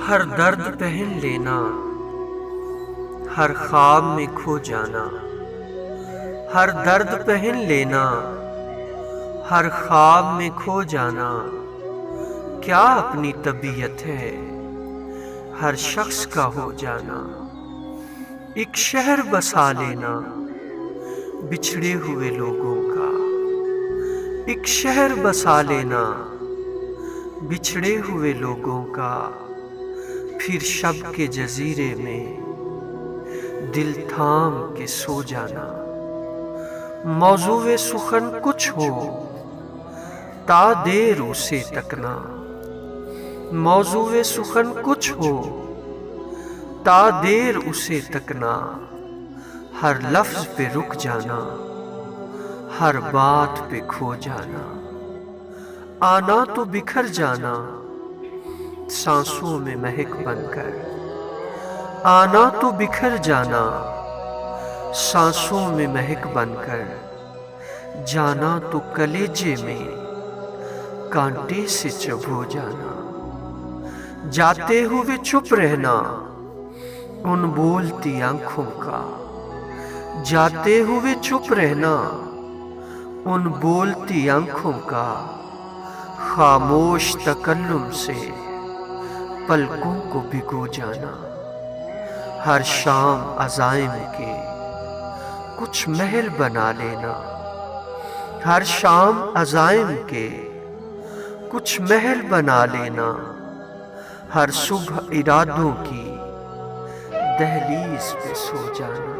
हर दर्द पहन लेना, हर ख्वाब में खो जाना। हर दर्द पहन लेना, हर ख्वाब में खो जाना। क्या अपनी तबीयत है हर शख्स का हो जाना। एक शहर बसा लेना बिछड़े हुए लोगों का। एक शहर बसा लेना बिछड़े हुए लोगों का। फिर शब के जजीरे में दिल थाम के सो जाना। मौजूए सुखन कुछ हो ता देर उसे तकना। मौजूए सुखन कुछ हो ता देर उसे तकना। हर लफ्ज पे रुक जाना, हर बात पे खो जाना। आना तो बिखर जाना सांसों में महक बनकर। आना तो बिखर जाना सांसों में महक बनकर। जाना तो कलेजे में कांटे से चुभो जाना। जाते हुए चुप रहना उन बोलती आंखों का। जाते हुए चुप रहना उन बोलती आंखों का। खामोश तकल्लुम से पलकों को भिगो जाना। हर शाम अज़ाइम के कुछ महल बना लेना। हर शाम अज़ाइम के कुछ महल बना लेना। हर सुबह इरादों की दहलीज पे सो जाना।